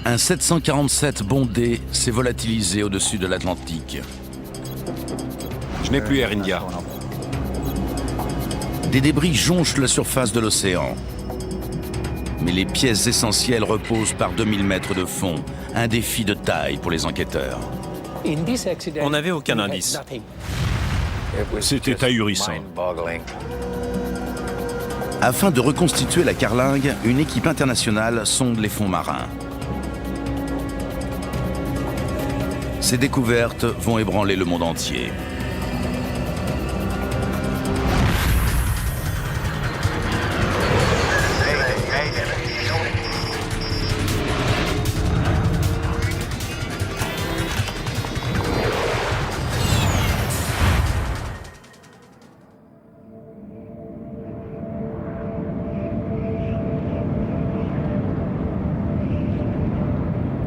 Un 747 bondé s'est volatilisé au-dessus de l'Atlantique. Je n'ai plus Air India. Des débris jonchent la surface de l'océan. Mais les pièces essentielles reposent par 2000 mètres de fond, un défi de taille pour les enquêteurs. On n'avait aucun indice. C'était ahurissant. Afin de reconstituer la carlingue, une équipe internationale sonde les fonds marins. Ces découvertes vont ébranler le monde entier.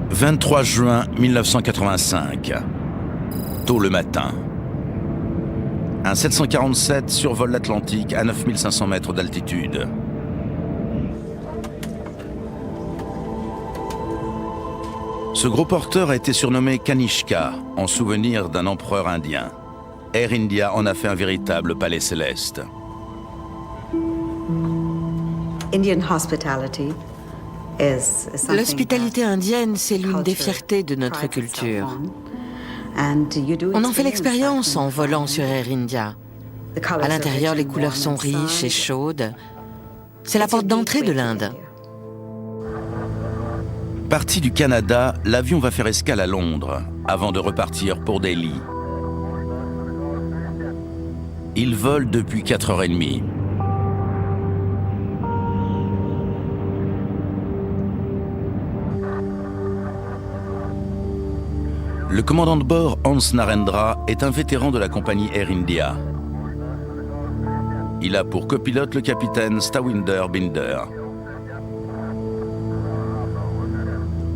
« 23 juin 1985, tôt le matin. Un 747 survole l'Atlantique à 9500 mètres d'altitude. Ce gros porteur a été surnommé Kanishka, en souvenir d'un empereur indien. Air India en a fait un véritable palais céleste. L'hospitalité indienne, c'est l'une des fiertés de notre culture. On en fait l'expérience en volant sur Air India. À l'intérieur, les couleurs sont riches et chaudes. C'est la porte d'entrée de l'Inde. Parti du Canada, l'avion va faire escale à Londres, avant de repartir pour Delhi. Il vole depuis 4h30. Le commandant de bord, Hans Narendra, est un vétéran de la compagnie Air India. Il a pour copilote le capitaine Stawinder Binder.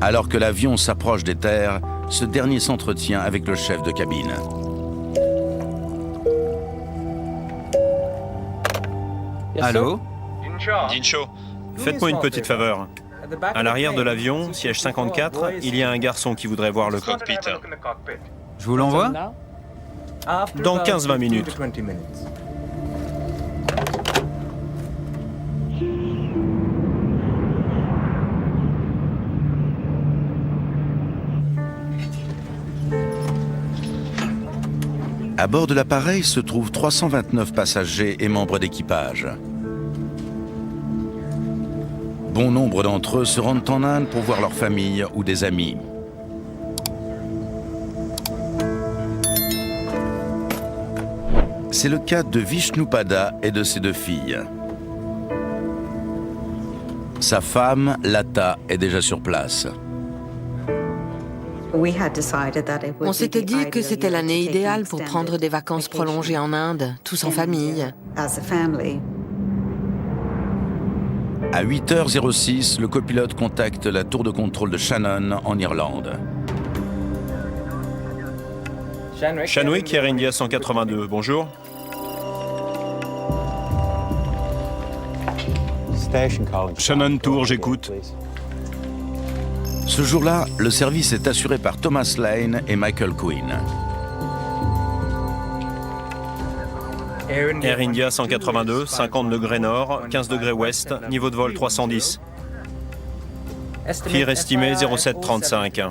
Alors que l'avion s'approche des terres, ce dernier s'entretient avec le chef de cabine. Allô? Dincho, faites-moi une petite faveur. À l'arrière de l'avion, siège 54, il y a un garçon qui voudrait voir le cockpit. Je vous l'envoie? Dans 15-20 minutes. À bord de l'appareil se trouvent 329 passagers et membres d'équipage. Bon nombre d'entre eux se rendent en Inde pour voir leur famille ou des amis. C'est le cas de Vishnupada et de ses deux filles. Sa femme, Lata, est déjà sur place. On s'était dit que c'était l'année idéale pour prendre des vacances prolongées en Inde, tous en famille. À 8h06, le copilote contacte la tour de contrôle de Shannon en Irlande. Shanwick, Air India 182, bonjour. Shannon Tour, j'écoute. Ce jour-là, le service est assuré par Thomas Lane et Michael Quinn. Air India 182, 50 degrés nord, 15 degrés ouest, niveau de vol 310. FIR estimé 0735.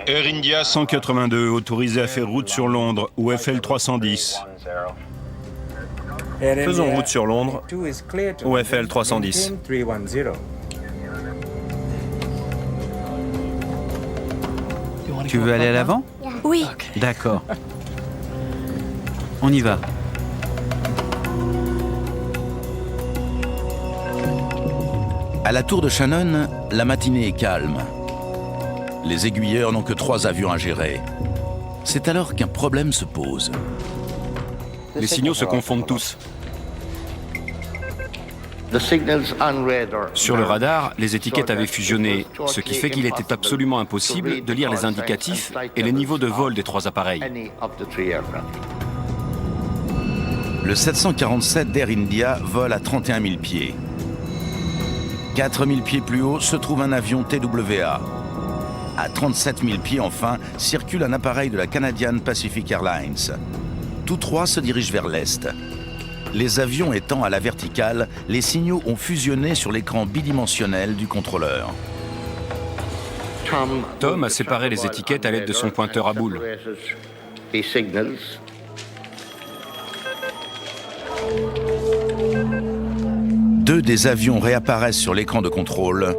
Air India 182, autorisé à faire route sur Londres, ou FL 310. Faisons route sur Londres, OFL 310. Tu veux aller à l'avant? Oui. D'accord. On y va. À la tour de Shannon, la matinée est calme. Les aiguilleurs n'ont que 3 avions à gérer. C'est alors qu'un problème se pose. Les signaux se confondent tous. Sur le radar, les étiquettes avaient fusionné, ce qui fait qu'il était absolument impossible de lire les indicatifs et les niveaux de vol des 3 appareils. Le 747 d'Air India vole à 31 000 pieds. 4000 pieds plus haut se trouve un avion TWA. À 37 000 pieds, enfin, circule un appareil de la Canadian Pacific Airlines. Tous trois se dirigent vers l'est. Les avions étant à la verticale, les signaux ont fusionné sur l'écran bidimensionnel du contrôleur. Tom a séparé les étiquettes à l'aide de son pointeur à boule. Deux des avions réapparaissent sur l'écran de contrôle,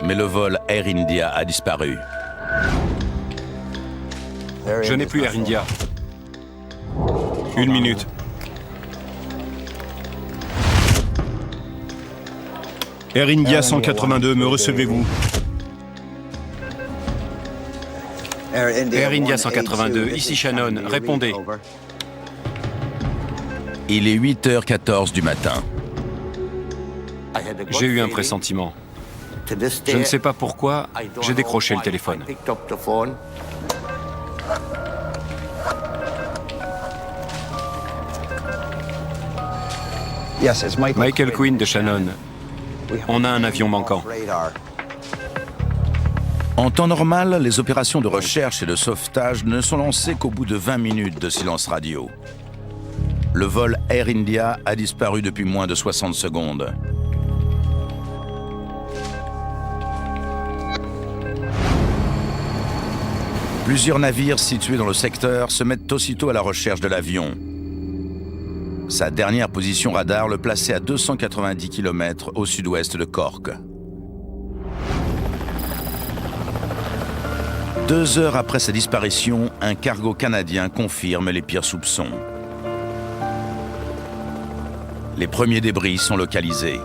mais le vol Air India a disparu. Je n'ai plus Air India. 1 minute. Air India 182, me recevez-vous? Air India 182, ici Shannon, répondez. Il est 8h14 du matin. J'ai eu un pressentiment. Je ne sais pas pourquoi, j'ai décroché le téléphone. Michael Quinn de Shannon. On a un avion manquant. En temps normal, les opérations de recherche et de sauvetage ne sont lancées qu'au bout de 20 minutes de silence radio. Le vol Air India a disparu depuis moins de 60 secondes. Plusieurs navires situés dans le secteur se mettent aussitôt à la recherche de l'avion. Sa dernière position radar le plaçait à 290 km au sud-ouest de Cork. 2 heures après sa disparition, un cargo canadien confirme les pires soupçons. Les premiers débris sont localisés.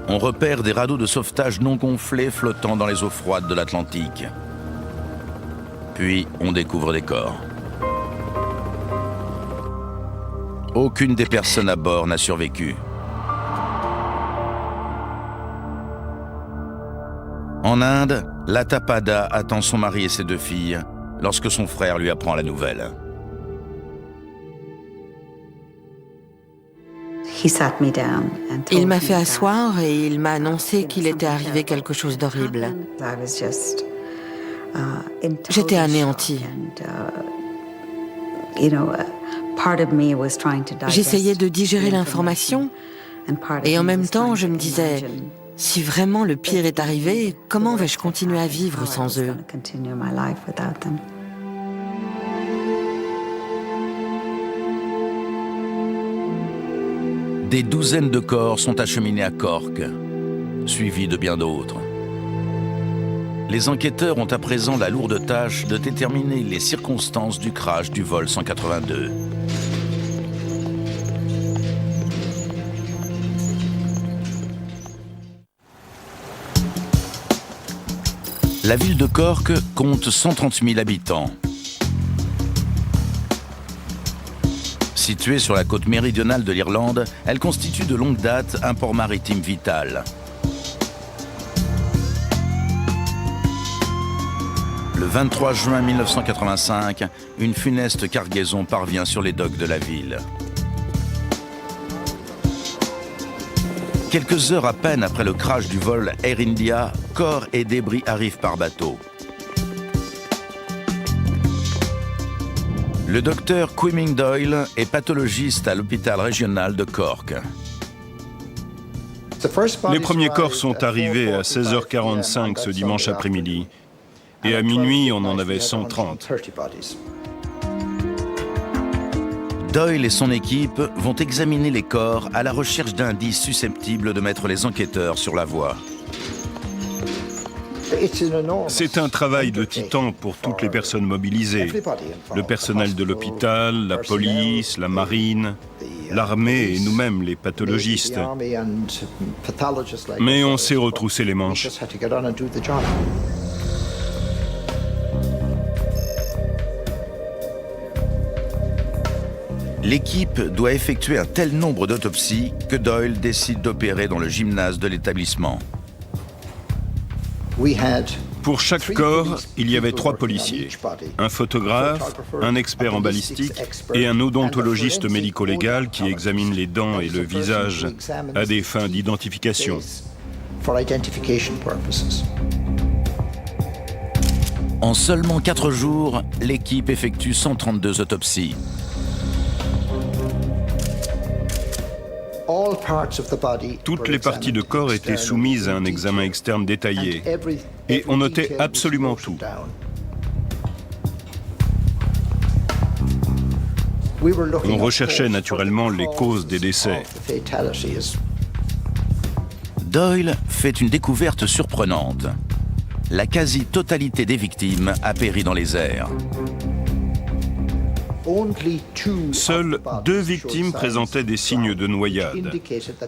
On repère des radeaux de sauvetage non gonflés flottant dans les eaux froides de l'Atlantique. Puis, on découvre des corps. Aucune des personnes à bord n'a survécu. En Inde, Lata Pada attend son mari et ses 2 filles lorsque son frère lui apprend la nouvelle. Il m'a fait asseoir et il m'a annoncé qu'il était arrivé quelque chose d'horrible. J'étais anéantie. J'essayais de digérer l'information et en même temps je me disais, si vraiment le pire est arrivé, comment vais-je continuer à vivre sans eux? Des douzaines de corps sont acheminés à Cork, suivis de bien d'autres. Les enquêteurs ont à présent la lourde tâche de déterminer les circonstances du crash du vol 182. La ville de Cork compte 130 000 habitants. Située sur la côte méridionale de l'Irlande, elle constitue de longue date un port maritime vital. Le 23 juin 1985, une funeste cargaison parvient sur les docks de la ville. Quelques heures à peine après le crash du vol Air India, corps et débris arrivent par bateau. Le docteur Quimming Doyle est pathologiste à l'hôpital régional de Cork. Les premiers corps sont arrivés à 16h45 ce dimanche après-midi. Et à minuit, on en avait 130. Doyle et son équipe vont examiner les corps à la recherche d'indices susceptibles de mettre les enquêteurs sur la voie. C'est un travail de titan pour toutes les personnes mobilisées. Le personnel de l'hôpital, la police, la marine, l'armée et nous-mêmes, les pathologistes. Mais on s'est retroussé les manches. L'équipe doit effectuer un tel nombre d'autopsies que Doyle décide d'opérer dans le gymnase de l'établissement. Pour chaque corps, il y avait 3 policiers, un photographe, un expert en balistique et un odontologiste médico-légal qui examine les dents et le visage à des fins d'identification. En seulement 4 jours, l'équipe effectue 132 autopsies. Toutes les parties de corps étaient soumises à un examen externe détaillé et on notait absolument tout. On recherchait naturellement les causes des décès. Doyle fait une découverte surprenante. La quasi-totalité des victimes a péri dans les airs. Seules 2 victimes présentaient des signes de noyade,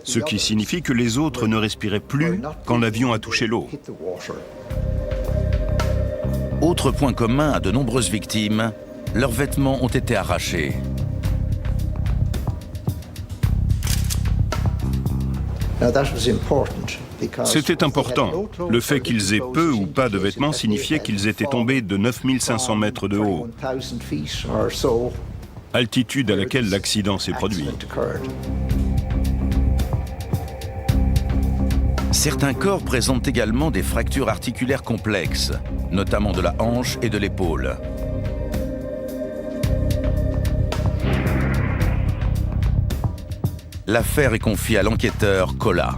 ce qui signifie que les autres ne respiraient plus quand l'avion a touché l'eau. Autre point commun à de nombreuses victimes, leurs vêtements ont été arrachés. C'était important. Le fait qu'ils aient peu ou pas de vêtements signifiait qu'ils étaient tombés de 9500 mètres de haut, altitude à laquelle l'accident s'est produit. Certains corps présentent également des fractures articulaires complexes, notamment de la hanche et de l'épaule. L'affaire est confiée à l'enquêteur Kola.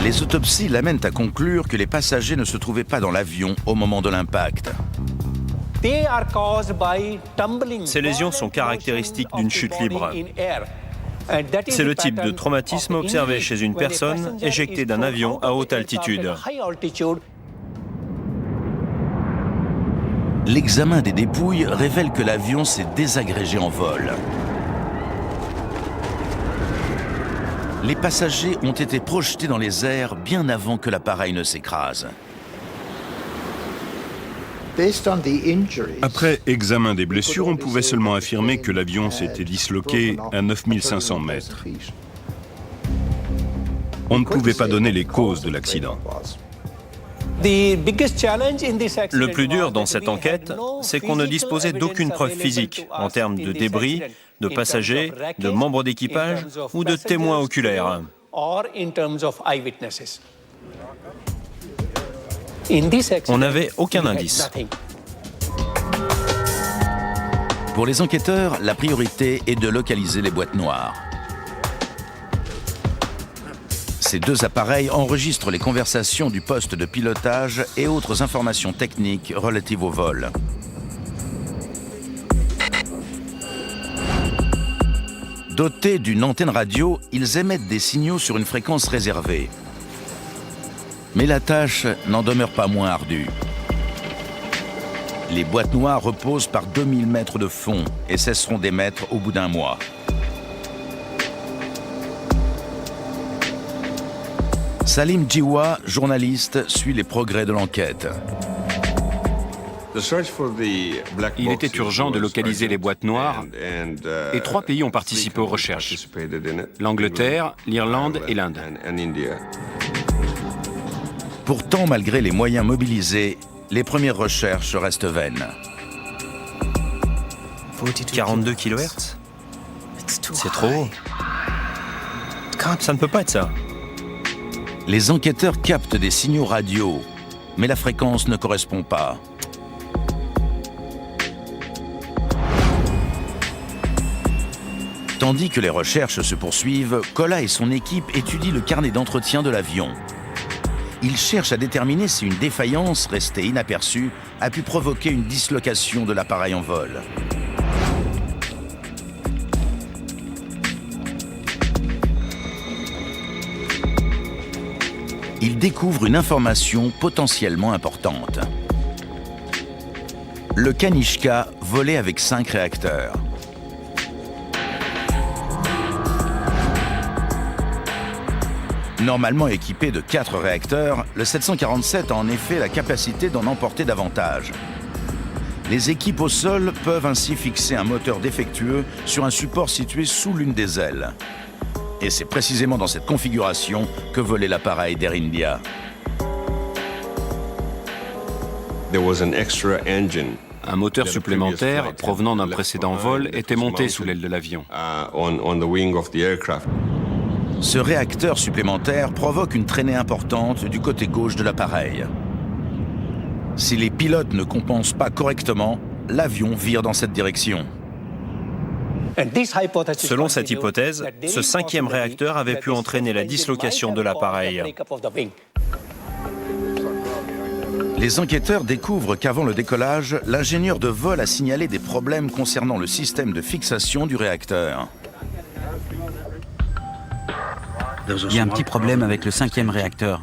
Les autopsies l'amènent à conclure que les passagers ne se trouvaient pas dans l'avion au moment de l'impact. Ces lésions sont caractéristiques d'une chute libre. C'est le type de traumatisme observé chez une personne éjectée d'un avion à haute altitude. L'examen des dépouilles révèle que l'avion s'est désagrégé en vol. Les passagers ont été projetés dans les airs bien avant que l'appareil ne s'écrase. Après examen des blessures, on pouvait seulement affirmer que l'avion s'était disloqué à 9500 mètres. On ne pouvait pas donner les causes de l'accident. Le plus dur dans cette enquête, c'est qu'on ne disposait d'aucune preuve physique en termes de débris, de passagers, de membres d'équipage ou de témoins oculaires. On n'avait aucun indice. Pour les enquêteurs, la priorité est de localiser les boîtes noires. Ces 2 appareils enregistrent les conversations du poste de pilotage et autres informations techniques relatives au vol. Dotés d'une antenne radio, ils émettent des signaux sur une fréquence réservée. Mais la tâche n'en demeure pas moins ardue. Les boîtes noires reposent par 2000 mètres de fond et cesseront d'émettre au bout d'1 mois. Salim Jiwa, journaliste, suit les progrès de l'enquête. Il était urgent de localiser les boîtes noires et 3 pays ont participé aux recherches. L'Angleterre, l'Irlande et l'Inde. Pourtant, malgré les moyens mobilisés, les premières recherches restent vaines. 42 kHz? C'est trop haut. Ça ne peut pas être ça. Les enquêteurs captent des signaux radio, mais la fréquence ne correspond pas. Tandis que les recherches se poursuivent, Kola et son équipe étudient le carnet d'entretien de l'avion. Ils cherchent à déterminer si une défaillance restée inaperçue a pu provoquer une dislocation de l'appareil en vol. Ils découvrent une information potentiellement importante. Le Kanishka volait avec 5 réacteurs. Normalement équipé de 4 réacteurs, le 747 a en effet la capacité d'en emporter davantage. Les équipes au sol peuvent ainsi fixer un moteur défectueux sur un support situé sous l'une des ailes. Et c'est précisément dans cette configuration que volait l'appareil d'Air India. Un moteur supplémentaire provenant d'un précédent vol était monté sous l'aile de l'avion. Ce réacteur supplémentaire provoque une traînée importante du côté gauche de l'appareil. Si les pilotes ne compensent pas correctement, l'avion vire dans cette direction. Selon cette hypothèse, ce 5e réacteur avait pu entraîner la dislocation de l'appareil. Les enquêteurs découvrent qu'avant le décollage, l'ingénieur de vol a signalé des problèmes concernant le système de fixation du réacteur. Il y a un petit problème avec le 5e réacteur.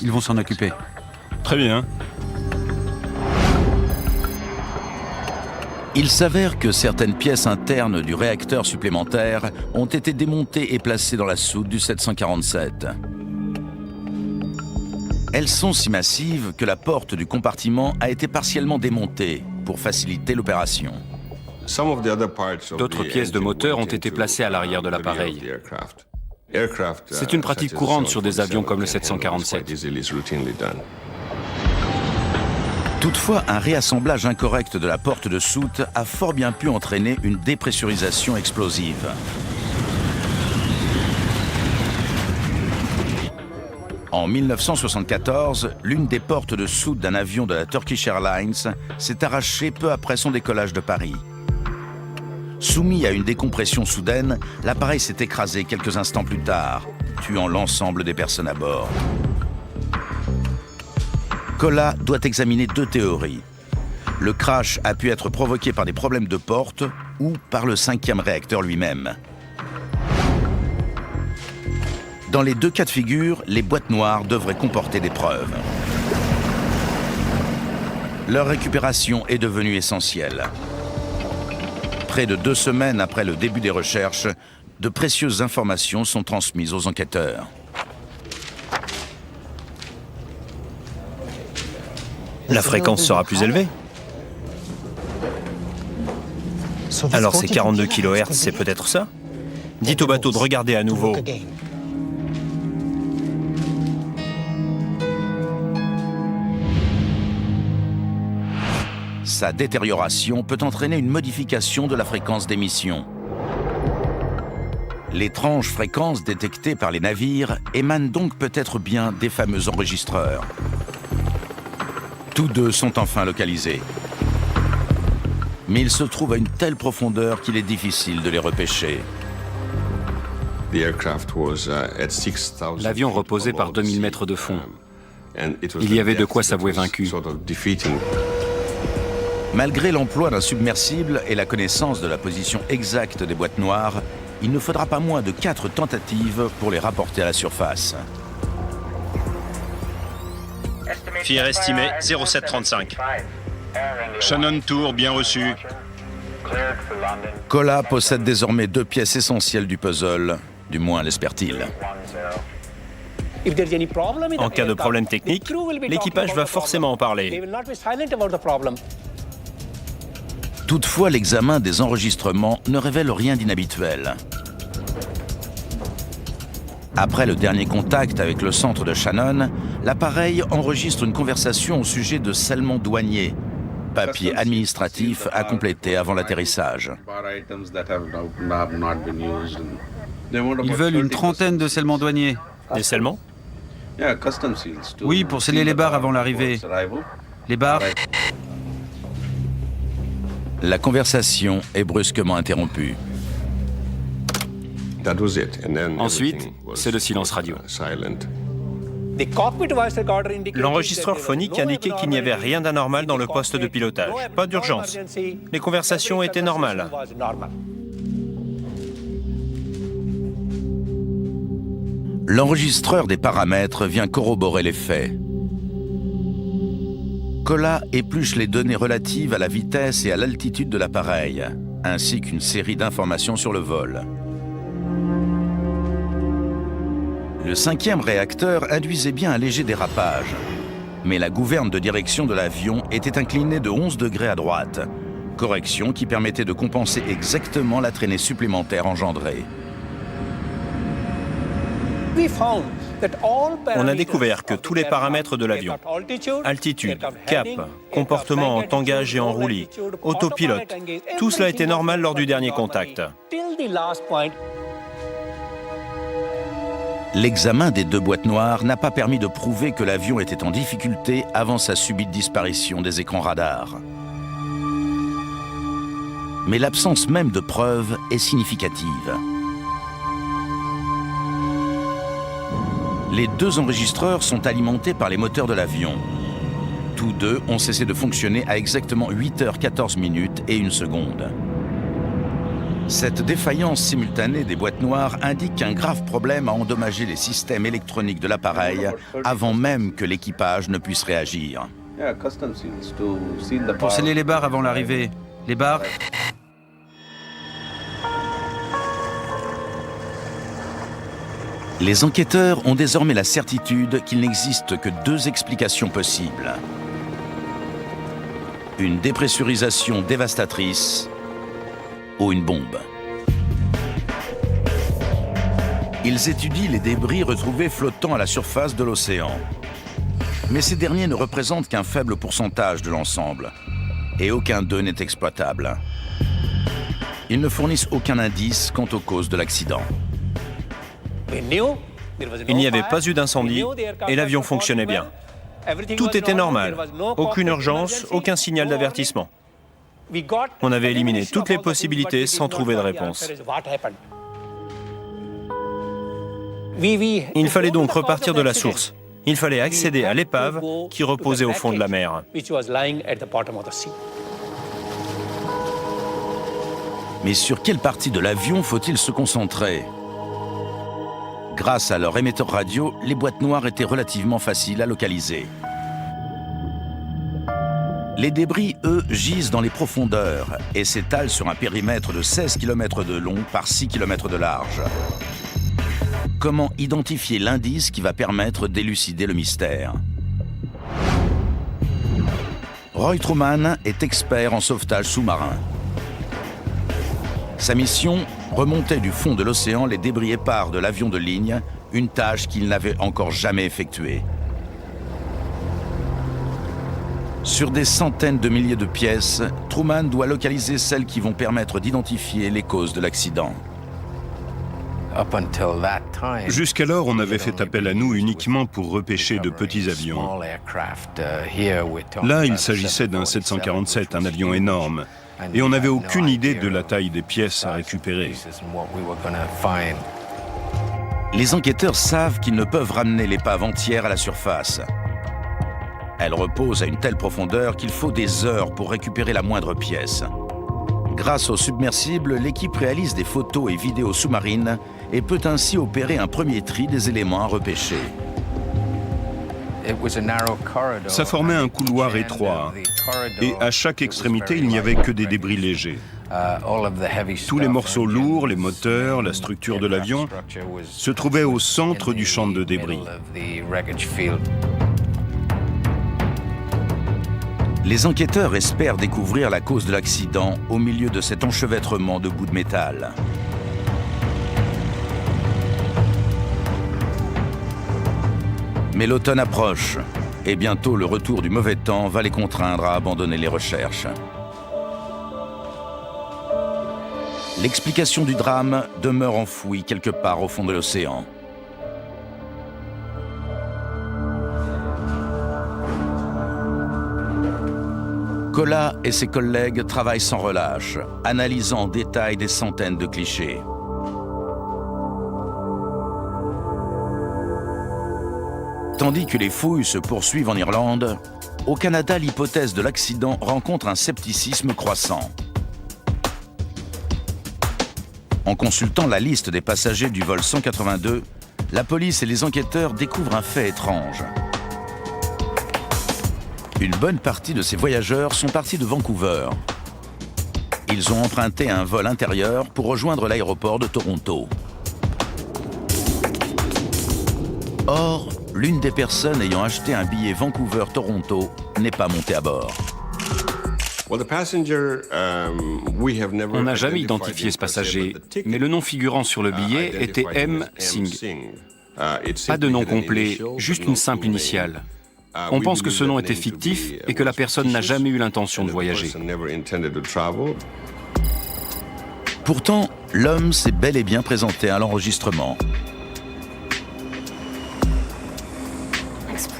Ils vont s'en occuper. Très bien. Il s'avère que certaines pièces internes du réacteur supplémentaire ont été démontées et placées dans la soute du 747. Elles sont si massives que la porte du compartiment a été partiellement démontée pour faciliter l'opération. D'autres pièces de moteur ont été placées à l'arrière de l'appareil. C'est une pratique courante sur des avions comme le 747. Toutefois, un réassemblage incorrect de la porte de soute a fort bien pu entraîner une dépressurisation explosive. En 1974, l'une des portes de soute d'un avion de la Turkish Airlines s'est arrachée peu après son décollage de Paris. Soumis à une décompression soudaine, l'appareil s'est écrasé quelques instants plus tard, tuant l'ensemble des personnes à bord. Kolla doit examiner deux théories. Le crash a pu être provoqué par des problèmes de porte ou par le 5e réacteur lui-même. Dans les deux cas de figure, les boîtes noires devraient comporter des preuves. Leur récupération est devenue essentielle. Près de 2 semaines après le début des recherches, de précieuses informations sont transmises aux enquêteurs. La fréquence sera plus élevée. Alors ces 42 kHz, c'est peut-être ça? Dites au bateau de regarder à nouveau. Sa détérioration peut entraîner une modification de la fréquence d'émission. L'étrange fréquence détectée par les navires émane donc peut-être bien des fameux enregistreurs. Tous deux sont enfin localisés. Mais ils se trouvent à une telle profondeur qu'il est difficile de les repêcher. L'avion reposait par 2000 mètres de fond. Il y avait de quoi s'avouer vaincu. Malgré l'emploi d'un submersible et la connaissance de la position exacte des boîtes noires, il ne faudra pas moins de 4 tentatives pour les rapporter à la surface. FIR estimé 0735. Shannon Tour, bien reçu. Kolla possède désormais 2 pièces essentielles du puzzle, du moins l'espère-t-il. En cas de problème technique, l'équipage va forcément en parler. Toutefois, l'examen des enregistrements ne révèle rien d'inhabituel. Après le dernier contact avec le centre de Shannon, l'appareil enregistre une conversation au sujet de scellements douaniers, papier administratif à compléter avant l'atterrissage. Ils veulent une trentaine de scellements douaniers. Des scellements? Oui, pour sceller les barres avant l'arrivée. Les barres... La conversation est brusquement interrompue. Ensuite, c'est le silence radio. L'enregistreur phonique indiquait qu'il n'y avait rien d'anormal dans le poste de pilotage. Pas d'urgence. Les conversations étaient normales. L'enregistreur des paramètres vient corroborer les faits. Kolla épluche les données relatives à la vitesse et à l'altitude de l'appareil, ainsi qu'une série d'informations sur le vol. Le 5e réacteur induisait bien un léger dérapage, mais la gouverne de direction de l'avion était inclinée de 11 degrés à droite, correction qui permettait de compenser exactement la traînée supplémentaire engendrée. On a découvert que tous les paramètres de l'avion, altitude, cap, comportement en tangage et en roulis, autopilote, tout cela était normal lors du dernier contact. L'examen des 2 boîtes noires n'a pas permis de prouver que l'avion était en difficulté avant sa subite disparition des écrans radars. Mais l'absence même de preuves est significative. Les 2 enregistreurs sont alimentés par les moteurs de l'avion. Tous 2 ont cessé de fonctionner à exactement 8h14 minutes et 1 seconde. Cette défaillance simultanée des boîtes noires indique qu'un grave problème a endommagé les systèmes électroniques de l'appareil avant même que l'équipage ne puisse réagir. Pour sceller les barres avant l'arrivée, les barres... Les enquêteurs ont désormais la certitude qu'il n'existe que 2 explications possibles. Une dépressurisation dévastatrice ou une bombe. Ils étudient les débris retrouvés flottant à la surface de l'océan. Mais ces derniers ne représentent qu'un faible pourcentage de l'ensemble, et aucun d'eux n'est exploitable. Ils ne fournissent aucun indice quant aux causes de l'accident. Il n'y avait pas eu d'incendie et l'avion fonctionnait bien. Tout était normal, aucune urgence, aucun signal d'avertissement. On avait éliminé toutes les possibilités sans trouver de réponse. Il fallait donc repartir de la source. Il fallait accéder à l'épave qui reposait au fond de la mer. Mais sur quelle partie de l'avion faut-il se concentrer ? Grâce à leur émetteur radio, les boîtes noires étaient relativement faciles à localiser. Les débris, eux, gisent dans les profondeurs et s'étalent sur un périmètre de 16 km de long par 6 km de large. Comment identifier l'indice qui va permettre d'élucider le mystère? Roy Truman est expert en sauvetage sous-marin. Sa mission, remonter du fond de l'océan les débris épars de l'avion de ligne, une tâche qu'il n'avait encore jamais effectuée. Sur des centaines de milliers de pièces, Truman doit localiser celles qui vont permettre d'identifier les causes de l'accident. Jusqu'alors, on avait fait appel à nous uniquement pour repêcher de petits avions. Là, il s'agissait d'un 747, un avion énorme, et on n'avait aucune idée de la taille des pièces à récupérer. Les enquêteurs savent qu'ils ne peuvent ramener l'épave entière à la surface. Elle repose à une telle profondeur qu'il faut des heures pour récupérer la moindre pièce. Grâce au submersible, l'équipe réalise des photos et vidéos sous-marines et peut ainsi opérer un premier tri des éléments à repêcher. Ça formait un couloir étroit, et à chaque extrémité, il n'y avait que des débris légers. Tous les morceaux lourds, les moteurs, la structure de l'avion, se trouvaient au centre du champ de débris. Les enquêteurs espèrent découvrir la cause de l'accident au milieu de cet enchevêtrement de bouts de métal. Mais l'automne approche, et bientôt le retour du mauvais temps va les contraindre à abandonner les recherches. L'explication du drame demeure enfouie quelque part au fond de l'océan. Kola et ses collègues travaillent sans relâche, analysant en détail des centaines de clichés. Tandis que les fouilles se poursuivent en Irlande, au Canada, l'hypothèse de l'accident rencontre un scepticisme croissant. En consultant la liste des passagers du vol 182, la police et les enquêteurs découvrent un fait étrange. Une bonne partie de ces voyageurs sont partis de Vancouver. Ils ont emprunté un vol intérieur pour rejoindre l'aéroport de Toronto. Or, l'une des personnes ayant acheté un billet Vancouver-Toronto n'est pas montée à bord. On n'a jamais identifié ce passager, mais le nom figurant sur le billet était M. Singh. Pas de nom complet, juste une simple initiale. On pense que ce nom était fictif et que la personne n'a jamais eu l'intention de voyager. Pourtant, l'homme s'est bel et bien présenté à l'enregistrement.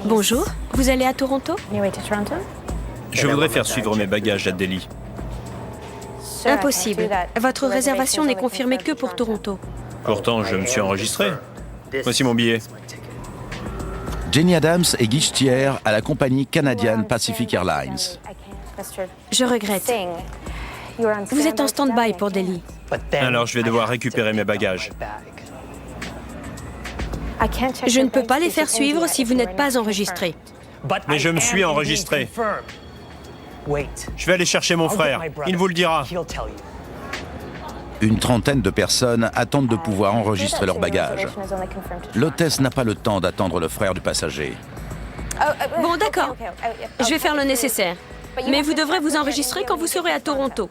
Bonjour, vous allez à Toronto? Je voudrais faire suivre mes bagages à Delhi. Impossible. Votre réservation n'est confirmée que pour Toronto. Pourtant, je me suis enregistré. Voici mon billet. Jenny Adams est guichetière à la compagnie Canadian Pacific Airlines. Je regrette. Vous êtes en stand-by pour Delhi. Alors, je vais devoir récupérer mes bagages. Je ne peux pas les faire suivre si vous n'êtes pas enregistré. Mais je me suis enregistré. Je vais aller chercher mon frère. Il vous le dira. Une trentaine de personnes attendent de pouvoir enregistrer leurs bagages. L'hôtesse n'a pas le temps d'attendre le frère du passager. Bon, d'accord. Je vais faire le nécessaire. Mais vous devrez vous enregistrer quand vous serez à Toronto.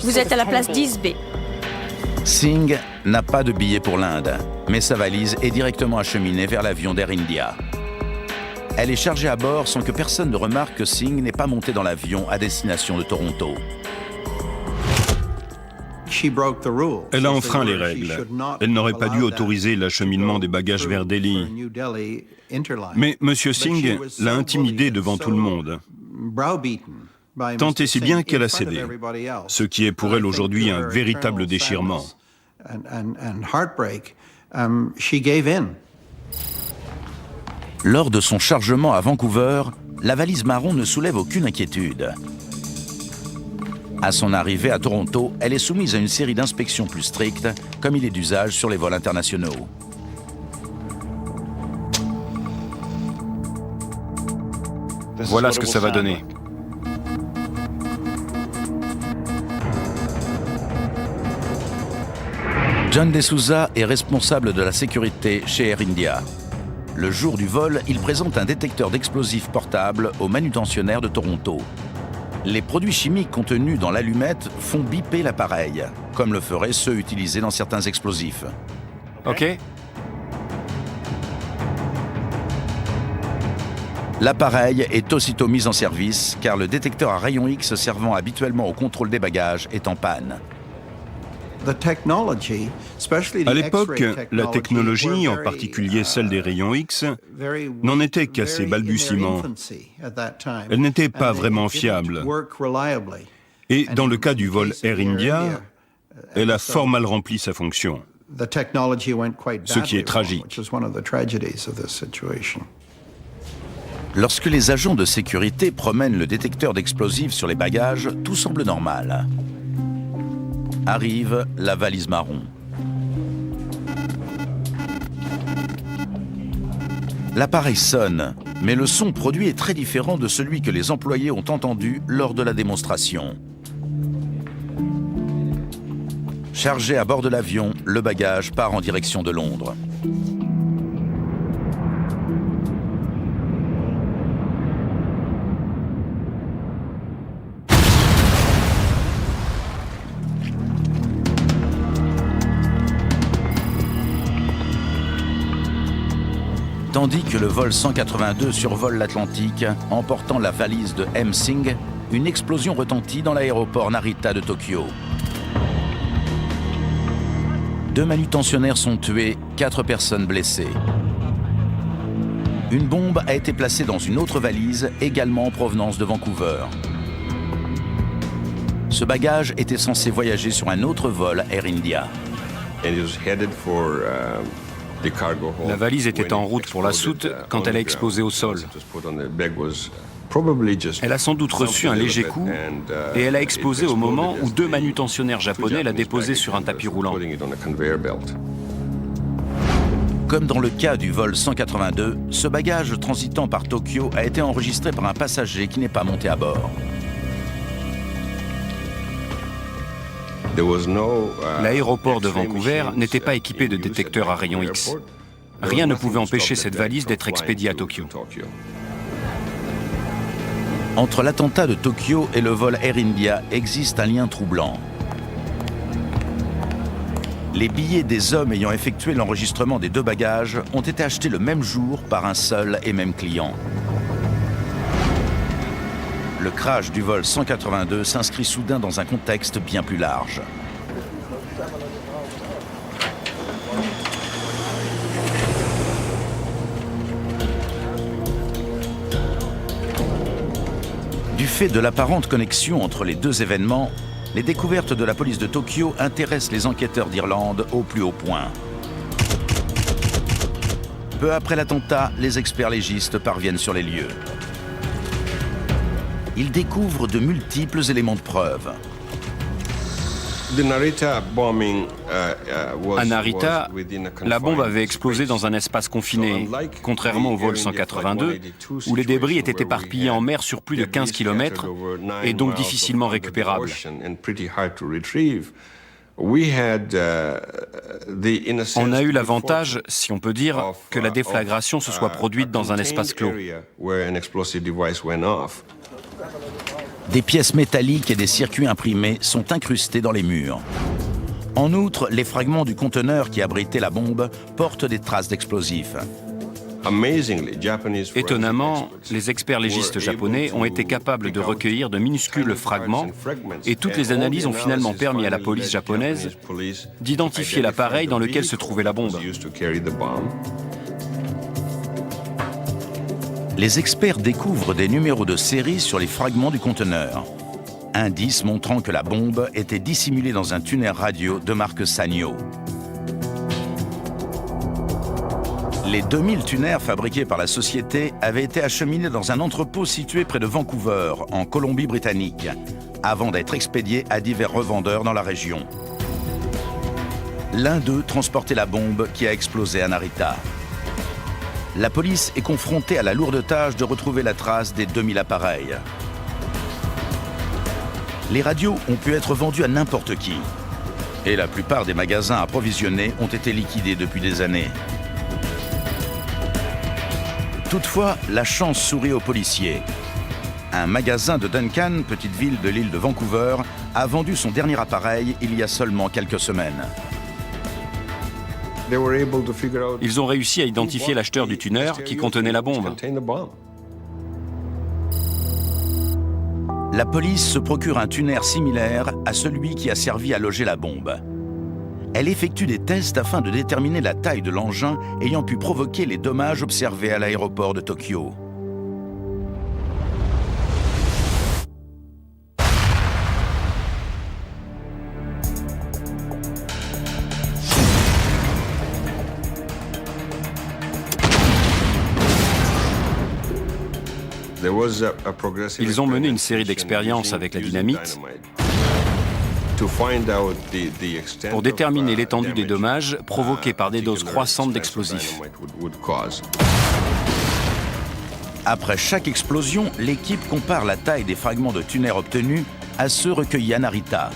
Vous êtes à la place 10B. Singh n'a pas de billet pour l'Inde, mais sa valise est directement acheminée vers l'avion d'Air India. Elle est chargée à bord sans que personne ne remarque que Singh n'est pas monté dans l'avion à destination de Toronto. Elle a enfreint les règles. Elle n'aurait pas dû autoriser l'acheminement des bagages vers Delhi. Mais M. Singh l'a intimidée devant tout le monde. Tant et si bien qu'elle a cédé, ce qui est pour elle aujourd'hui un véritable déchirement. Lors de son chargement à Vancouver, la valise marron ne soulève aucune inquiétude. À son arrivée à Toronto, elle est soumise à une série d'inspections plus strictes, comme il est d'usage sur les vols internationaux. Voilà ce que ça va donner. John D'Souza est responsable de la sécurité chez Air India. Le jour du vol, il présente un détecteur d'explosifs portable au manutentionnaire de Toronto. Les produits chimiques contenus dans l'allumette font biper l'appareil, comme le feraient ceux utilisés dans certains explosifs. OK. L'appareil est aussitôt mis en service car le détecteur à rayons X servant habituellement au contrôle des bagages est en panne. À l'époque, la technologie, en particulier celle des rayons X, n'en était qu'à ses balbutiements. Elle n'était pas vraiment fiable. Et dans le cas du vol Air India, elle a fort mal rempli sa fonction, ce qui est tragique. Lorsque les agents de sécurité promènent le détecteur d'explosifs sur les bagages, tout semble normal. Arrive la valise marron. L'appareil sonne, mais le son produit est très différent de celui que les employés ont entendu lors de la démonstration. Chargé à bord de l'avion, le bagage part en direction de Londres. Tandis que le vol 182 survole l'Atlantique, emportant la valise de M. Singh, une explosion retentit dans l'aéroport Narita de Tokyo. 2 manutentionnaires sont tués, 4 personnes blessées. Une bombe a été placée dans une autre valise, également en provenance de Vancouver. Ce bagage était censé voyager sur un autre vol Air India. La valise était en route pour la soute quand elle a explosé au sol. Elle a sans doute reçu un léger coup et elle a explosé au moment où 2 manutentionnaires japonais la déposaient sur un tapis roulant. Comme dans le cas du vol 182, ce bagage transitant par Tokyo a été enregistré par un passager qui n'est pas monté à bord. L'aéroport de Vancouver n'était pas équipé de détecteurs à rayons X. Rien ne pouvait empêcher cette valise d'être expédiée à Tokyo. Entre l'attentat de Tokyo et le vol Air India existe un lien troublant. Les billets des hommes ayant effectué l'enregistrement des 2 bagages ont été achetés le même jour par un seul et même client. Le crash du vol 182 s'inscrit soudain dans un contexte bien plus large. fait de l'apparente connexion entre les deux événements, les découvertes de la police de Tokyo intéressent les enquêteurs d'Irlande au plus haut point. Peu après l'attentat, les experts légistes parviennent sur les lieux. Ils découvrent de multiples éléments de preuve. À Narita, la bombe avait explosé dans un espace confiné, contrairement au vol 182, où les débris étaient éparpillés en mer sur plus de 15 km et donc difficilement récupérables. On a eu l'avantage, si on peut dire, que la déflagration se soit produite dans un espace clos. Des pièces métalliques et des circuits imprimés sont incrustés dans les murs. En outre, les fragments du conteneur qui abritait la bombe portent des traces d'explosifs. Étonnamment, les experts légistes japonais ont été capables de recueillir de minuscules fragments et toutes les analyses ont finalement permis à la police japonaise d'identifier l'appareil dans lequel se trouvait la bombe. Les experts découvrent des numéros de série sur les fragments du conteneur. Indice montrant que la bombe était dissimulée dans un tuner radio de marque Sanyo. Les 2000 tuners fabriqués par la société avaient été acheminés dans un entrepôt situé près de Vancouver, en Colombie-Britannique, avant d'être expédiés à divers revendeurs dans la région. L'un d'eux transportait la bombe qui a explosé à Narita. La police est confrontée à la lourde tâche de retrouver la trace des 2000 appareils. Les radios ont pu être vendues à n'importe qui. Et la plupart des magasins approvisionnés ont été liquidés depuis des années. Toutefois, la chance sourit aux policiers. Un magasin de Duncan, petite ville de l'île de Vancouver, a vendu son dernier appareil il y a seulement quelques semaines. Ils ont réussi à identifier l'acheteur du tuner qui contenait la bombe. La police se procure un tuner similaire à celui qui a servi à loger la bombe. Elle effectue des tests afin de déterminer la taille de l'engin ayant pu provoquer les dommages observés à l'aéroport de Tokyo. Ils ont mené une série d'expériences avec la dynamite pour déterminer l'étendue des dommages provoqués par des doses croissantes d'explosifs. Après chaque explosion, l'équipe compare la taille des fragments de tuner obtenus à ceux recueillis à Narita.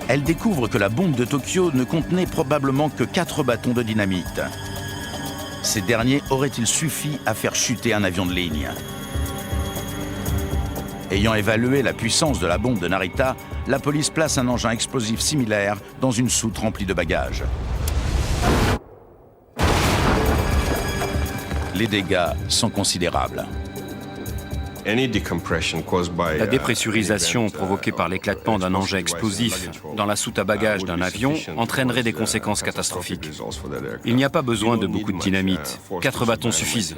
Elle découvre que la bombe de Tokyo ne contenait probablement que 4 bâtons de dynamite. Ces derniers auraient-ils suffi à faire chuter un avion de ligne? Ayant évalué la puissance de la bombe de Narita, la police place un engin explosif similaire dans une soute remplie de bagages. Les dégâts sont considérables. La dépressurisation provoquée par l'éclatement d'un engin explosif dans la soute à bagages d'un avion entraînerait des conséquences catastrophiques. Il n'y a pas besoin de beaucoup de dynamite. 4 bâtons suffisent.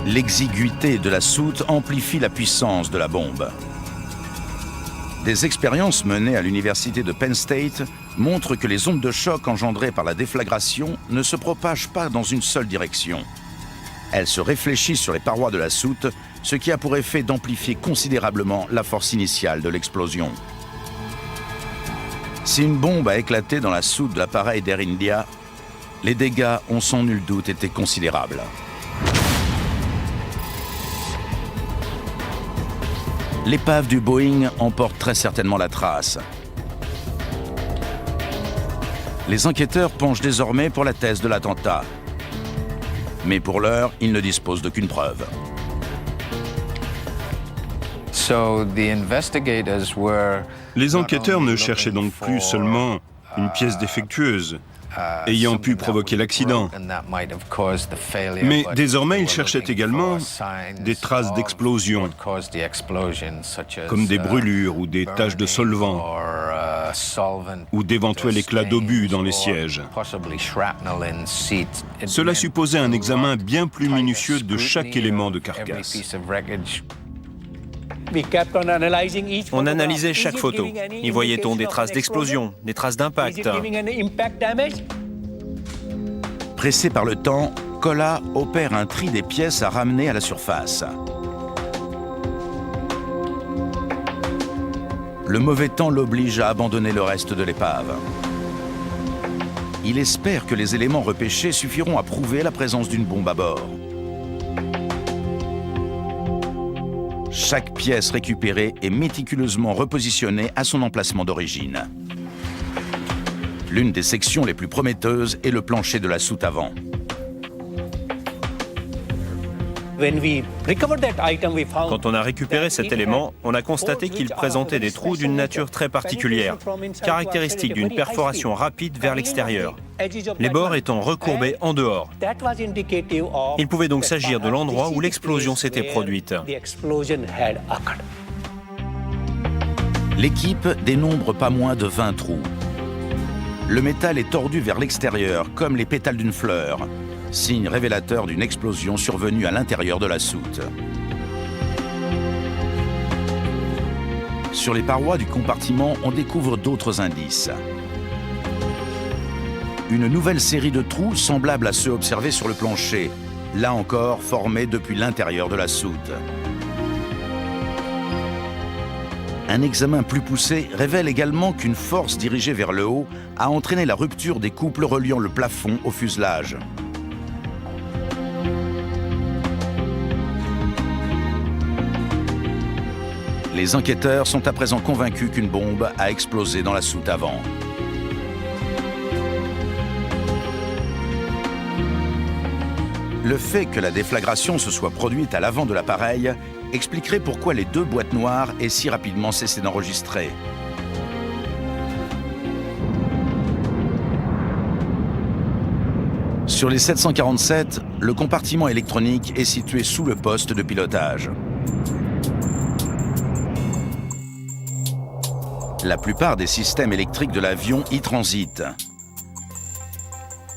L'exiguïté de la soute amplifie la puissance de la bombe. Des expériences menées à l'université de Penn State montrent que les ondes de choc engendrées par la déflagration ne se propagent pas dans une seule direction. Elles se réfléchissent sur les parois de la soute, ce qui a pour effet d'amplifier considérablement la force initiale de l'explosion. Si une bombe a éclaté dans la soute de l'appareil d'Air India, les dégâts ont sans nul doute été considérables. L'épave du Boeing en porte très certainement la trace. Les enquêteurs penchent désormais pour la thèse de l'attentat. Mais pour l'heure, ils ne disposent d'aucune preuve. Les enquêteurs ne cherchaient donc plus seulement une pièce défectueuse ayant pu provoquer l'accident. Mais désormais, ils cherchaient également des traces d'explosion, comme des brûlures ou des taches de solvant. ou d'éventuels éclats d'obus dans les sièges. Cela supposait un examen bien plus minutieux de chaque élément de carcasse. On analysait chaque photo. Y voyait-on des traces d'explosion, des traces d'impact? Pressé par le temps, Kola opère un tri des pièces à ramener à la surface. Le mauvais temps l'oblige à abandonner le reste de l'épave. Il espère que les éléments repêchés suffiront à prouver la présence d'une bombe à bord. Chaque pièce récupérée est méticuleusement repositionnée à son emplacement d'origine. L'une des sections les plus prometteuses est le plancher de la soute avant. Quand on a récupéré cet élément, on a constaté qu'il présentait des trous d'une nature très particulière, caractéristique d'une perforation rapide vers l'extérieur, les bords étant recourbés en dehors. Il pouvait donc s'agir de l'endroit où l'explosion s'était produite. L'équipe dénombre pas moins de 20 trous. Le métal est tordu vers l'extérieur, comme les pétales d'une fleur, signe révélateur d'une explosion survenue à l'intérieur de la soute. Sur les parois du compartiment, on découvre d'autres indices. Une nouvelle série de trous semblables à ceux observés sur le plancher, là encore formés depuis l'intérieur de la soute. Un examen plus poussé révèle également qu'une force dirigée vers le haut a entraîné la rupture des couples reliant le plafond au fuselage. Les enquêteurs sont à présent convaincus qu'une bombe a explosé dans la soute avant. Le fait que la déflagration se soit produite à l'avant de l'appareil expliquerait pourquoi les deux boîtes noires aient si rapidement cessé d'enregistrer. Sur les 747, le compartiment électronique est situé sous le poste de pilotage. La plupart des systèmes électriques de l'avion y transitent.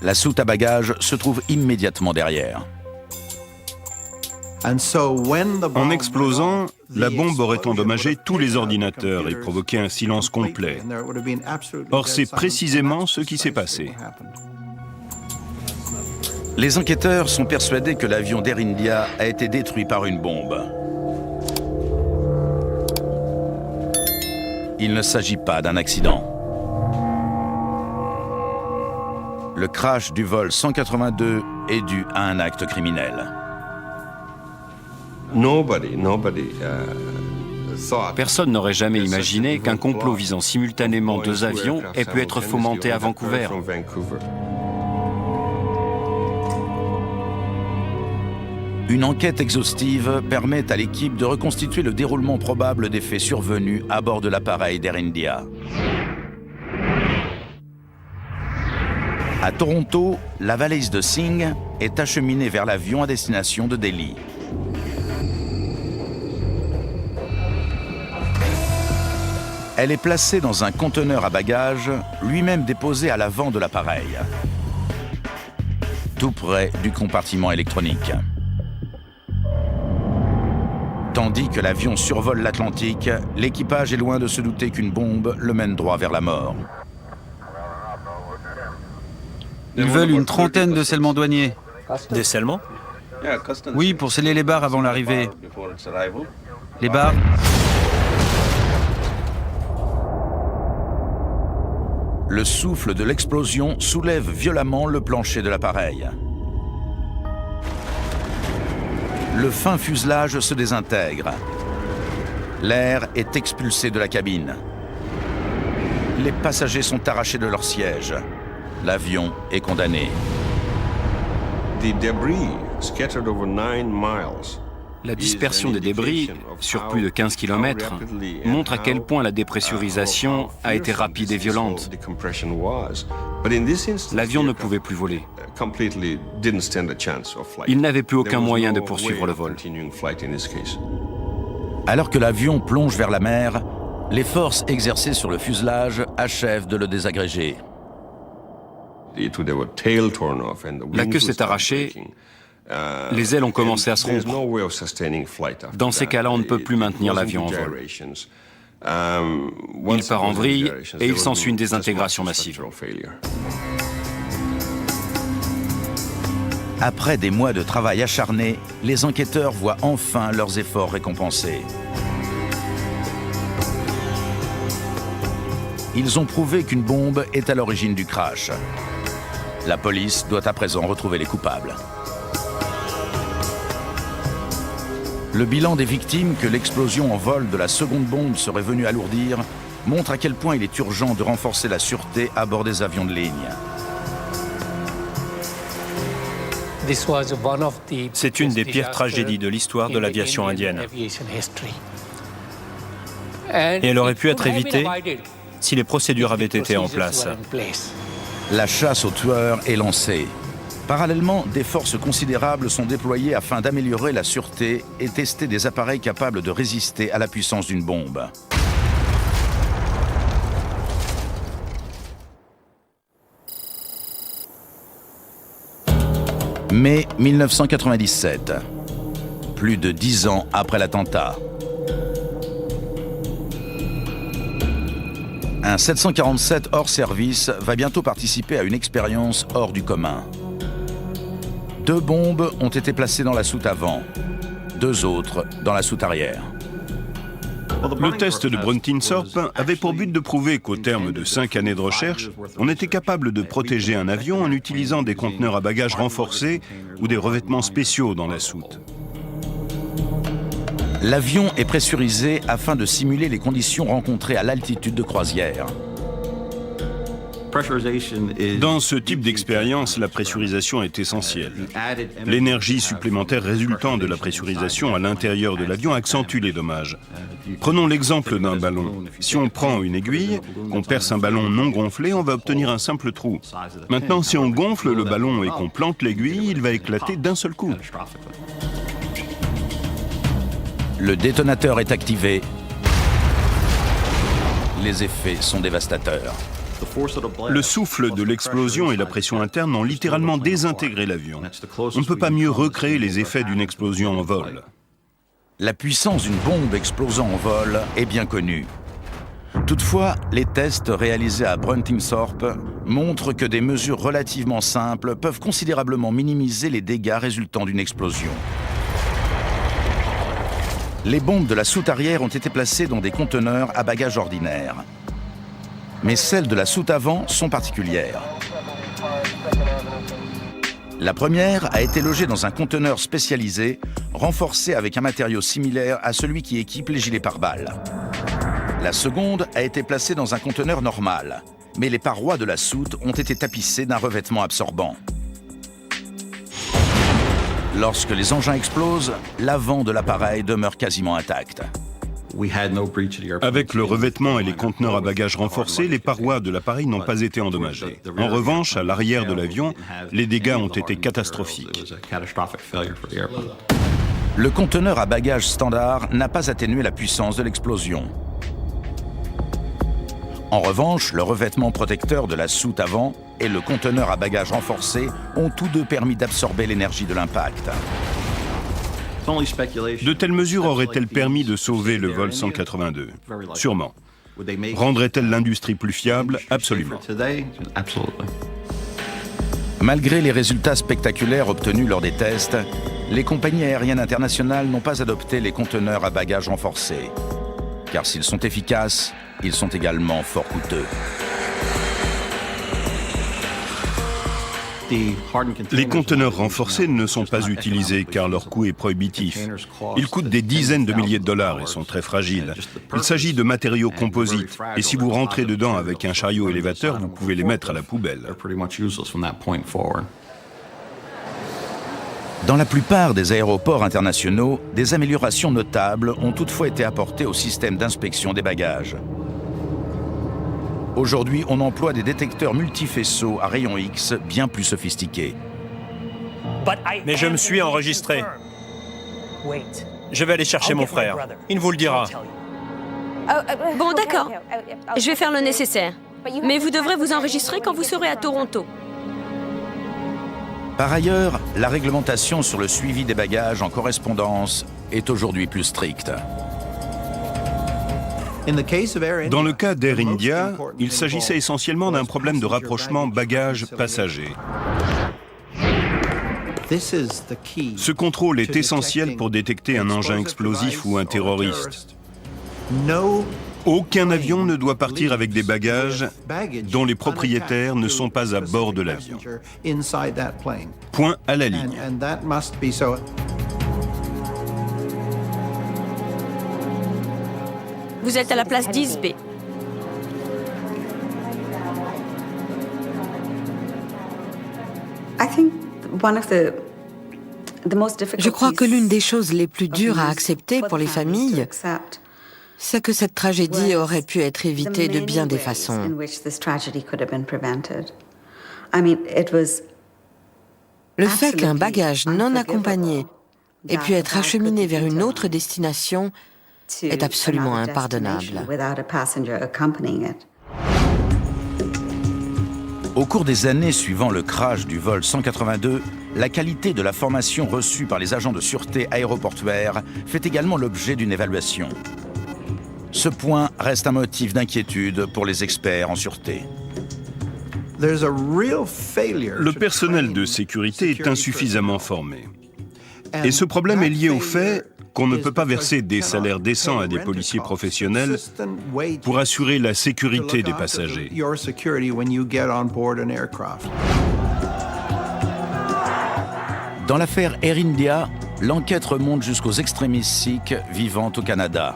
La soute à bagages se trouve immédiatement derrière. En explosant, la bombe aurait endommagé tous les ordinateurs et provoqué un silence complet. Or, c'est précisément ce qui s'est passé. Les enquêteurs sont persuadés que l'avion d'Air India a été détruit par une bombe. Il ne s'agit pas d'un accident. Le crash du vol 182 est dû à un acte criminel. Personne n'aurait jamais imaginé qu'un complot visant simultanément deux avions ait pu être fomenté à Vancouver. Une enquête exhaustive permet à l'équipe de reconstituer le déroulement probable des faits survenus à bord de l'appareil d'Air India. À Toronto, la valise de Singh est acheminée vers l'avion à destination de Delhi. Elle est placée dans un conteneur à bagages, lui-même déposé à l'avant de l'appareil, tout près du compartiment électronique. Tandis que l'avion survole l'Atlantique, l'équipage est loin de se douter qu'une bombe le mène droit vers la mort. Ils veulent une trentaine de scellements douaniers. Des scellements? Oui, pour sceller les barres avant l'arrivée. Les barres? Le souffle de l'explosion soulève violemment le plancher de l'appareil. Le fin fuselage se désintègre. L'air est expulsé de la cabine. Les passagers sont arrachés de leur siège. L'avion est condamné. La dispersion des débris sur plus de 15 km montre à quel point la dépressurisation a été rapide et violente. L'avion ne pouvait plus voler. Il n'avait plus aucun moyen de poursuivre le vol. Alors que l'avion plonge vers la mer, Les forces exercées sur le fuselage achèvent de le désagréger. La queue s'est arrachée, les ailes ont commencé à se rompre. Dans ces cas-là, on ne peut plus maintenir l'avion en vol. Il part en vrille et il s'ensuit une désintégration massive. Après des mois de travail acharné, les enquêteurs voient enfin leurs efforts récompensés. Ils ont prouvé qu'une bombe est à l'origine du crash. La police doit à présent retrouver les coupables. Le bilan des victimes que l'explosion en vol de la seconde bombe serait venue alourdir montre à quel point il est urgent de renforcer la sûreté à bord des avions de ligne. C'est une des pires tragédies de l'histoire de l'aviation indienne. Et elle aurait pu être évitée si les procédures avaient été en place. La chasse aux tueurs est lancée. Parallèlement, des forces considérables sont déployées afin d'améliorer la sûreté et tester des appareils capables de résister à la puissance d'une bombe. Mai 1997, plus de 10 ans après l'attentat. Un 747 hors service va bientôt participer à une expérience hors du commun. 2 bombes ont été placées dans la soute avant, 2 autres dans la soute arrière. Le test de Bruntinsorp avait pour but de prouver qu'au terme de 5 années de recherche, on était capable de protéger un avion en utilisant des conteneurs à bagages renforcés ou des revêtements spéciaux dans la soute. L'avion est pressurisé afin de simuler les conditions rencontrées à l'altitude de croisière. Dans ce type d'expérience, la pressurisation est essentielle. L'énergie supplémentaire résultant de la pressurisation à l'intérieur de l'avion accentue les dommages. Prenons l'exemple d'un ballon. Si on prend une aiguille, qu'on perce un ballon non gonflé, on va obtenir un simple trou. Maintenant, si on gonfle le ballon et qu'on plante l'aiguille, il va éclater d'un seul coup. Le détonateur est activé. Les effets sont dévastateurs. Le souffle de l'explosion et la pression interne ont littéralement désintégré l'avion. On ne peut pas mieux recréer les effets d'une explosion en vol. La puissance d'une bombe explosant en vol est bien connue. Toutefois, les tests réalisés à Bruntinsorp montrent que des mesures relativement simples peuvent considérablement minimiser les dégâts résultant d'une explosion. Les bombes de la soute arrière ont été placées dans des conteneurs à bagages ordinaires. Mais celles de la soute avant sont particulières. La première a été logée dans un conteneur spécialisé, renforcé avec un matériau similaire à celui qui équipe les gilets pare-balles. La seconde a été placée dans un conteneur normal, mais les parois de la soute ont été tapissées d'un revêtement absorbant. Lorsque les engins explosent, l'avant de l'appareil demeure quasiment intact. Avec le revêtement et les conteneurs à bagages renforcés, les parois de l'appareil n'ont pas été endommagées. En revanche, à l'arrière de l'avion, les dégâts ont été catastrophiques. Le conteneur à bagages standard n'a pas atténué la puissance de l'explosion. En revanche, le revêtement protecteur de la soute avant et le conteneur à bagages renforcé ont tous deux permis d'absorber l'énergie de l'impact. De telles mesures auraient-elles permis de sauver le vol 182? Sûrement. Rendraient-elles l'industrie plus fiable? Absolument. Malgré les résultats spectaculaires obtenus lors des tests, les compagnies aériennes internationales n'ont pas adopté les conteneurs à bagages renforcés. Car s'ils sont efficaces, ils sont également fort coûteux. Les conteneurs renforcés ne sont pas utilisés car leur coût est prohibitif. Ils coûtent des dizaines de milliers de dollars et sont très fragiles. Il s'agit de matériaux composites et si vous rentrez dedans avec un chariot élévateur, vous pouvez les mettre à la poubelle. Dans la plupart des aéroports internationaux, des améliorations notables ont toutefois été apportées au système d'inspection des bagages. Aujourd'hui, on emploie des détecteurs multifaisceaux à rayons X bien plus sophistiqués. Mais je me suis enregistré. Je vais aller chercher mon frère. Il vous le dira. Bon, d'accord. Je vais faire le nécessaire. Mais vous devrez vous enregistrer quand vous serez à Toronto. Par ailleurs, la réglementation sur le suivi des bagages en correspondance est aujourd'hui plus stricte. Dans le cas d'Air India, il s'agissait essentiellement d'un problème de rapprochement bagages-passagers. Ce contrôle est essentiel pour détecter un engin explosif ou un terroriste. Aucun avion ne doit partir avec des bagages dont les propriétaires ne sont pas à bord de l'avion. Point à la ligne. Vous êtes à la place 10B. Je crois que l'une des choses les plus dures à accepter pour les familles, c'est que cette tragédie aurait pu être évitée de bien des façons. Le fait qu'un bagage non accompagné ait pu être acheminé vers une autre destination est absolument impardonnable. Au cours des années suivant le crash du vol 182, la qualité de la formation reçue par les agents de sûreté aéroportuaire fait également l'objet d'une évaluation. Ce point reste un motif d'inquiétude pour les experts en sûreté. Le personnel de sécurité est insuffisamment formé. Et ce problème est lié au fait qu'on ne peut pas verser des salaires décents à des policiers professionnels pour assurer la sécurité des passagers. Dans l'affaire Air India, l'enquête remonte jusqu'aux extrémistes sikhs vivant au Canada.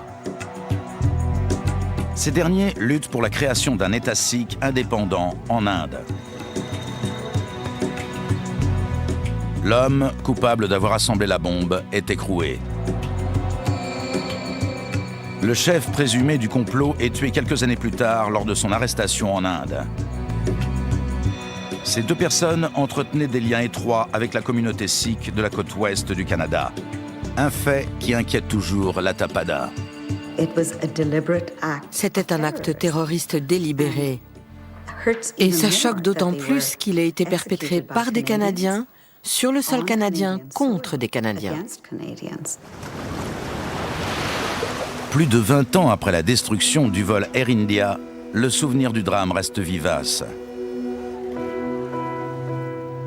Ces derniers luttent pour la création d'un État sikh indépendant en Inde. L'homme, coupable d'avoir assemblé la bombe, est écroué. Le chef présumé du complot est tué quelques années plus tard lors de son arrestation en Inde. Ces deux personnes entretenaient des liens étroits avec la communauté sikh de la côte ouest du Canada. Un fait qui inquiète toujours la Tapada. C'était un acte terroriste délibéré. Et ça choque d'autant plus qu'il a été perpétré par des Canadiens, sur le sol canadien, contre des Canadiens. Plus de 20 ans après la destruction du vol Air India, le souvenir du drame reste vivace.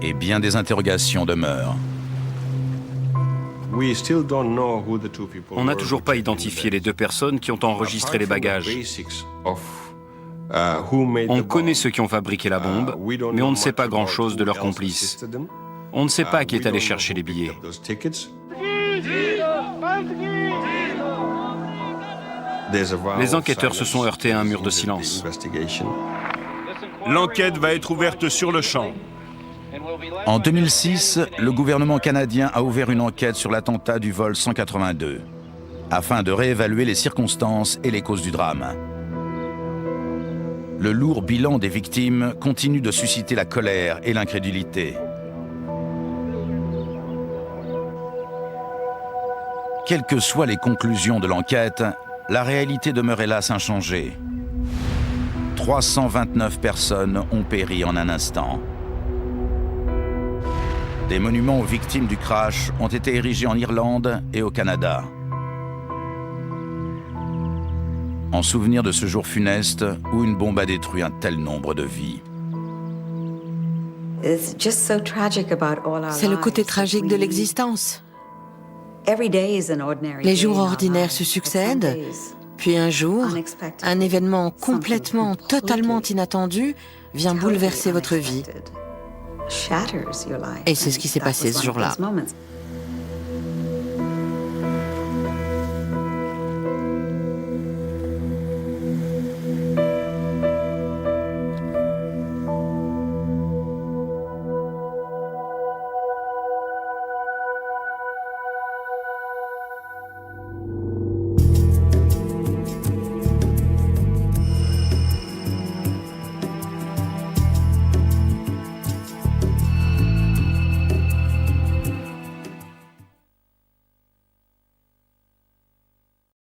Et bien des interrogations demeurent. On n'a toujours pas identifié les deux personnes qui ont enregistré les bagages. On connaît ceux qui ont fabriqué la bombe, mais on ne sait pas grand-chose de leurs complices. On ne sait pas qui est allé chercher les billets. Les enquêteurs se sont heurtés à un mur de silence. L'enquête va être ouverte sur le champ. En 2006, le gouvernement canadien a ouvert une enquête sur l'attentat du vol 182, afin de réévaluer les circonstances et les causes du drame. Le lourd bilan des victimes continue de susciter la colère et l'incrédulité. Quelles que soient les conclusions de l'enquête, la réalité demeure hélas inchangée. 329 personnes ont péri en un instant. Des monuments aux victimes du crash ont été érigés en Irlande et au Canada. En souvenir de ce jour funeste où une bombe a détruit un tel nombre de vies. C'est le côté tragique de l'existence. Les jours ordinaires se succèdent, puis un jour, un événement complètement, totalement inattendu vient bouleverser votre vie. Et c'est ce qui s'est passé ce jour-là.